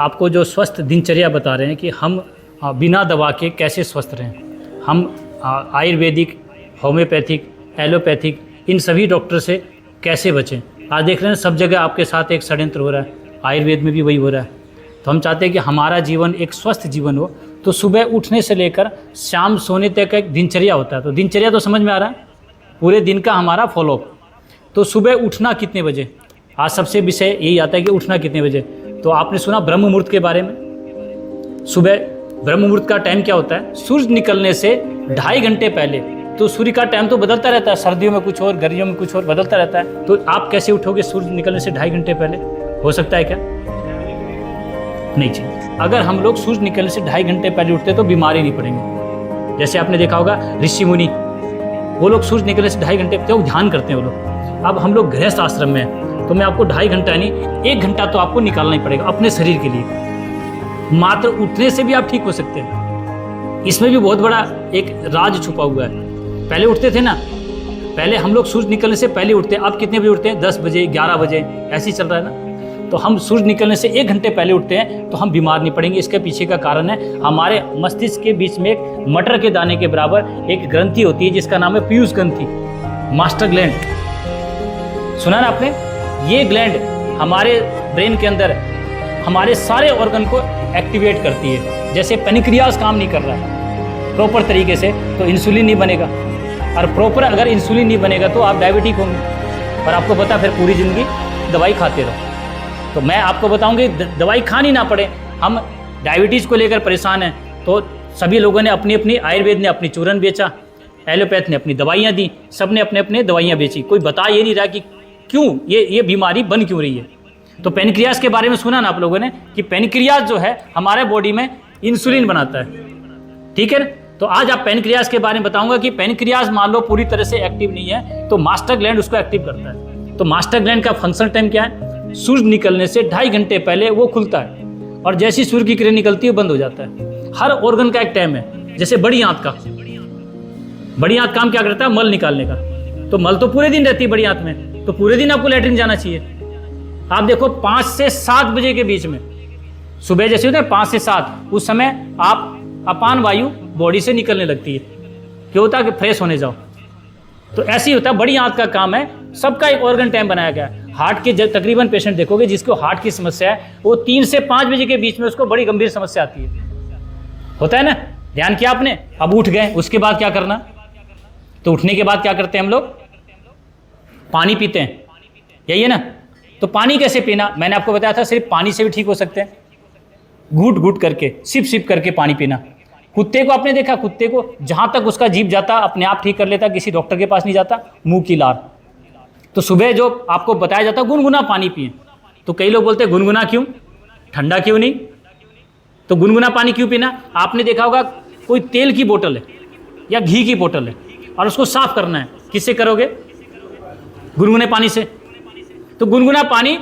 आपको जो स्वस्थ दिनचर्या बता रहे हैं कि हम बिना दवा के कैसे स्वस्थ रहें। हम आयुर्वेदिक, होम्योपैथिक, एलोपैथिक इन सभी डॉक्टर से कैसे बचें। आज देख रहे हैं सब जगह आपके साथ एक षड्यंत्र हो रहा है, आयुर्वेद में भी वही हो रहा है। तो हम चाहते हैं कि हमारा जीवन एक स्वस्थ जीवन हो। तो सुबह उठने से लेकर शाम सोने तक एक दिनचर्या होता है। तो दिनचर्या तो समझ में आ रहा है, पूरे दिन का हमारा फॉलोअप। तो सुबह उठना कितने बजे, आज सबसे विषय यही आता है कि उठना कितने बजे। तो आपने सुना ब्रह्म मुहूर्त के बारे में। सुबह ब्रह्म मुहूर्त का टाइम क्या होता है, सूरज निकलने से 2.5 घंटे पहले। तो सूर्य का टाइम तो बदलता रहता है, सर्दियों में कुछ और, गर्मियों में कुछ और, बदलता रहता है। तो आप कैसे उठोगे सूरज निकलने से 2.5 घंटे पहले? हो सकता है क्या? नहीं चाहिए। अगर हम लोग सूरज निकलने से 2.5 घंटे पहले उठते तो बीमारी नहीं पड़ेंगे। जैसे आपने देखा होगा ऋषि मुनि, वो लोग सूरज निकलने से 2.5 घंटे तो ध्यान करते हैं वो लोग। अब हम लोग गृहस्थ आश्रम में हैं, तो मैं आपको 2.5 घंटा नहीं 1 घंटा तो आपको निकालना ही पड़ेगा अपने शरीर के लिए। मात्र उठने से भी आप ठीक हो सकते हैं। इसमें भी बहुत बड़ा एक राज छुपा हुआ है। पहले उठते थे ना, पहले हम लोग सूरज निकलने से पहले उठते हैं। अब कितने बजे उठते हैं? 10 बजे, 11 बजे, ऐसे ही चल रहा है ना। तो हम सूरज निकलने से 1 घंटे पहले उठते हैं तो हम बीमार नहीं पड़ेंगे। इसके पीछे का कारण है हमारे मस्तिष्क के बीच में एक मटर के दाने के बराबर एक ग्रंथि होती है जिसका नाम है पीयूष ग्रंथि, मास्टर ग्लैंड। सुना ना आपने? ये ग्लैंड हमारे ब्रेन के अंदर हमारे सारे ऑर्गन को एक्टिवेट करती है। जैसे पेनक्रियास काम नहीं कर रहा है प्रॉपर तरीके से तो इंसुलिन नहीं बनेगा, और प्रॉपर अगर इंसुलिन नहीं बनेगा तो आप डायबिटिक होंगे। और आपको पता फिर पूरी ज़िंदगी दवाई खाते रहो। तो मैं आपको बताऊंगी दवाई खानी ना पड़े। हम डायबिटीज़ को लेकर परेशान हैं तो सभी लोगों ने अपनी अपनी, आयुर्वेद ने अपनी चूरन बेचा, एलोपैथ ने अपनी दवाइयाँ दी, सब ने अपने अपने दवाइयाँ बेची। कोई बता ये नहीं रहा कि क्यों ये बीमारी बन क्यों रही है। तो पेनक्रियास के बारे में सुना ना आप लोगों ने कि पेनक्रियास जो है हमारे बॉडी में इंसुलिन बनाता है, ठीक है। तो आज आप पेनक्रियास के बारे में बताऊंगा कि पेनक्रियास मान लो पूरी तरह से एक्टिव नहीं है तो मास्टर ग्लैंड उसको एक्टिव करता है। तो मास्टर ग्लैंड का फंक्शन टाइम क्या है? सूरज निकलने से 2.5 घंटे पहले वो खुलता है और जैसी सूर्य की किरण निकलती है बंद हो जाता है। हर ऑर्गन का एक टाइम है। जैसे बड़ी आंत का, बड़ी आंत काम क्या करता है? मल निकालने का। तो मल तो पूरे दिन रहती है बड़ी आंत में, तो पूरे दिन आपको लैट्रिन जाना चाहिए। आप देखो 5 से 7 बजे के बीच में, सुबह जैसे होता है 5 से 7, उस समय आप अपान वायु बॉडी से निकलने लगती है। क्यों होता है? कि फ्रेश होने जाओ। तो ऐसे ही होता है, बड़ी आंत का काम है। सबका एक ऑर्गन टाइम बनाया गया है। हार्ट के तकरीबन पेशेंट देखोगे जिसको हार्ट की समस्या है वो 3 से 5 बजे के बीच में उसको बड़ी गंभीर समस्या आती है। होता है ना? ध्यान किया आपने? अब उठ गए, उसके बाद क्या करना? तो उठने के बाद क्या करते हैं हम लोग? पानी पीते हैं, यही है ना। तो पानी कैसे पीना? मैंने आपको बताया था सिर्फ पानी से भी ठीक हो सकते हैं। घूट घूट करके, सिप सिप करके पानी पीना। कुत्ते को आपने देखा, कुत्ते को जहां तक उसका जीभ जाता अपने आप ठीक कर लेता, किसी डॉक्टर के पास नहीं जाता, मुंह की लार। तो सुबह जो आपको बताया जाता गुनगुना पानी पिए। तो कई लोग बोलते हैं गुनगुना क्यों, ठंडा क्यों नहीं? तो गुनगुना पानी क्यों पीना? आपने देखा होगा कोई तेल की बोतल है या घी की बोतल है और उसको साफ करना है, किससे करोगे? गुनगुने पानी से। तो गुनगुना पानी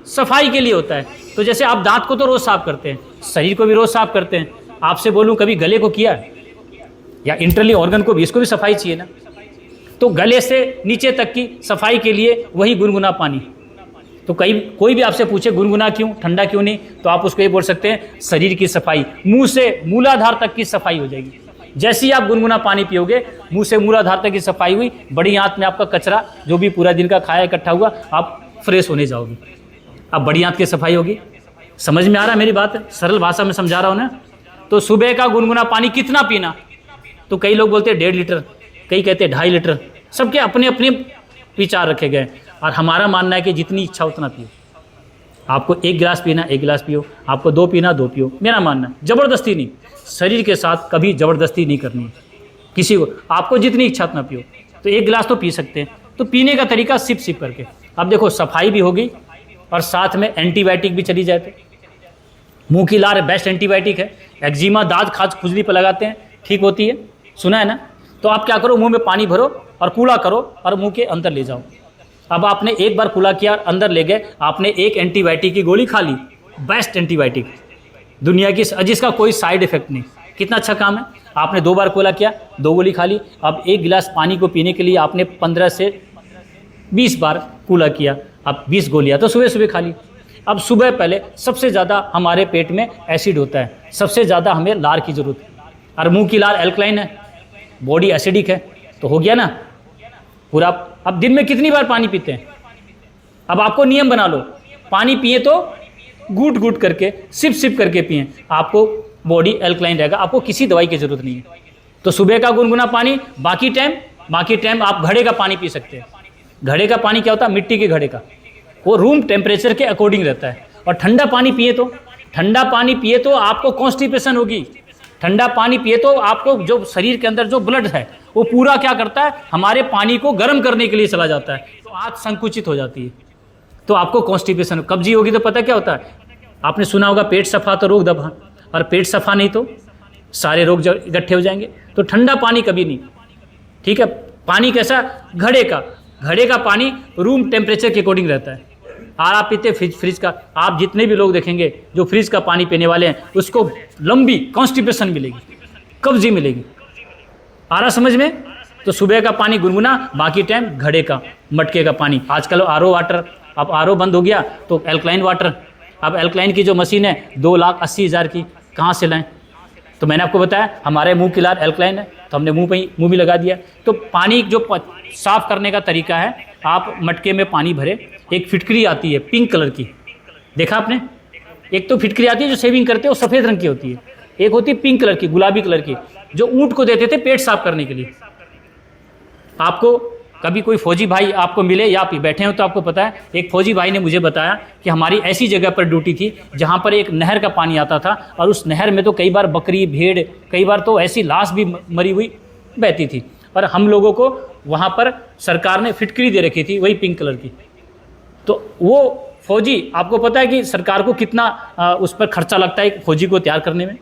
सफाई के लिए होता है। तो जैसे आप दांत को तो रोज साफ करते हैं, शरीर को भी रोज साफ करते हैं। आपसे बोलूं कभी गले को किया या इंटरनली ऑर्गन को भी, इसको भी सफाई चाहिए ना। तो गले से नीचे तक की सफाई के लिए वही गुनगुना पानी। तो कोई भी आपसे पूछे गुनगुना क्यों, ठंडा क्यों नहीं, तो आप उसको ये बोल सकते हैं शरीर की सफाई, मुंह से मूलाधार तक की सफाई हो जाएगी। जैसे ही आप गुनगुना पानी पियोगे, मुंह से मूलाधार तक की सफाई हुई, बड़ी आंत में आपका कचरा जो भी पूरा दिन का खाया इकट्ठा हुआ, आप फ्रेश होने जाओगे। अब बड़ी आंत की सफाई होगी। समझ में आ रहा है मेरी बात? सरल भाषा में समझा रहा हूँ ना। तो सुबह का गुनगुना पानी कितना पीना? तो कई लोग बोलते हैं 1.5 लीटर, कई कहते हैं 2.5 लीटर। सबके अपने अपने विचार रखे गए और हमारा मानना है कि जितनी इच्छा उतना पियो। आपको 1 गिलास पीना 1 गिलास पियो, आपको 2 पीना 2 पियो। मेरा मानना है ज़बरदस्ती नहीं, शरीर के साथ कभी ज़बरदस्ती नहीं करनी है किसी को। आपको जितनी इच्छा उतना पियो। तो 1 गिलास तो पी सकते हैं। तो पीने का तरीका सिप सिप करके। अब देखो सफाई भी होगी और साथ में एंटीबायोटिक भी चली जाए। तो मुंह की लार बेस्ट एंटीबायोटिक है। एक्जिमा, दाद, खाज, खुजली पर लगाते हैं, ठीक होती है, सुना है ना। तो आप क्या करो, मुंह में पानी भरो और कूला करो और मुंह के अंदर ले जाओ। अब आपने एक बार कूला किया, अंदर ले गए, आपने एक एंटीबायोटिक की गोली खा ली, बेस्ट एंटीबायोटिक दुनिया की, जिसका कोई साइड इफेक्ट नहीं। कितना अच्छा काम है। आपने 2 बार कूला किया, 2 गोली खा ली। अब 1 गिलास पानी को पीने के लिए आपने 15 से 20 बार कूला किया, अब 20 गोलियाँ तो सुबह सुबह खा ली। अब सुबह पहले सबसे ज़्यादा हमारे पेट में एसिड होता है, सबसे ज़्यादा हमें लार की ज़रूरत है, और मुंह की लार एल्कलाइन है, बॉडी एसिडिक है, तो हो गया ना पूरा। अब दिन में कितनी बार पानी पीते हैं? अब आपको नियम बना लो, पानी पिए तो घूट घूट करके, सिप सिप करके पिए, आपको बॉडी एल्कलाइन रहेगा, आपको किसी दवाई की ज़रूरत नहीं है। तो सुबह का गुनगुना पानी, बाकी टाइम आप घड़े का पानी पी सकते हैं। घड़े का पानी क्या होता है? मिट्टी के घड़े का, वो रूम टेम्परेचर के अकॉर्डिंग रहता है। और ठंडा पानी पिए तो आपको कॉन्स्टिपेशन होगी। ठंडा पानी पिए तो आपको जो शरीर के अंदर जो ब्लड है वो पूरा क्या करता है, हमारे पानी को गर्म करने के लिए चला जाता है, तो आंत संकुचित हो जाती है, तो आपको कॉन्स्टिपेशन, कब्जी होगी। तो पता क्या होता है, आपने सुना होगा पेट सफा तो रोग दबा, और पेट सफा नहीं तो सारे रोग इकट्ठे हो जाएंगे। तो ठंडा पानी कभी नहीं, ठीक है। पानी कैसा? घड़े का पानी रूम टेम्परेचर के अकॉर्डिंग रहता है। और आप पीते फ्रिज का, आप जितने भी लोग देखेंगे जो फ्रिज का पानी पीने वाले हैं, उसको लंबी कॉन्स्टिपेशन मिलेगी, कब्जी मिलेगी। आ रहा समझ में? तो सुबह का पानी गुनगुना, बाकी टाइम घड़े का, मटके का पानी। आजकल आरओ वाटर, अब आरओ बंद हो गया तो एल्कलाइन वाटर। अब एल्कलाइन की जो मशीन है 2,80,000 की, कहाँ से लाएं? तो मैंने आपको बताया हमारे मुंह की लार एल्कलाइन है, तो हमने मुंह में लगा दिया। तो पानी जो साफ करने का तरीका है, आप मटके में पानी भरे, एक फिटकरी आती है पिंक कलर की, देखा आपने? एक तो फिटकरी आती है जो शेविंग करते हैं, वो सफ़ेद रंग की होती है, एक होती है पिंक कलर की, गुलाबी कलर की, जो ऊँट को देते थे पेट साफ करने के लिए। आपको कभी कोई फौजी भाई आपको मिले या आप बैठे हो तो आपको पता है, एक फौजी भाई ने मुझे बताया कि हमारी ऐसी जगह पर ड्यूटी थी जहाँ पर एक नहर का पानी आता था, और उस नहर में तो कई बार बकरी, भेड़, कई बार तो ऐसी लाश भी मरी हुई बहती थी, और हम लोगों को वहाँ पर सरकार ने फिटकरी दे रखी थी, वही पिंक कलर की। तो वो फौजी, आपको पता है कि सरकार को कितना उस पर खर्चा लगता है फौजी को तैयार करने में,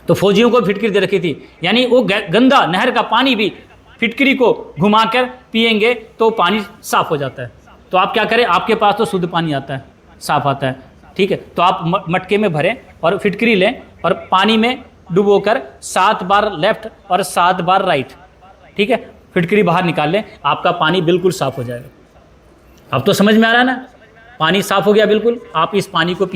तो फौजियों को फिटकरी दे रखी थी, यानी वो गंदा नहर का पानी भी फिटकरी को घुमाकर पिएंगे तो पानी साफ हो जाता है। तो आप क्या करें, आपके पास तो शुद्ध पानी आता है, साफ आता है, ठीक है। तो आप मटके में भरें और फिटकरी लें और पानी में डुबोकर 7 बार लेफ्ट और 7 बार राइट, ठीक है, फिटकरी बाहर निकाल लें, आपका पानी बिल्कुल साफ हो जाएगा। अब तो समझ में आ रहा है ना, पानी साफ हो गया बिल्कुल। आप इस पानी को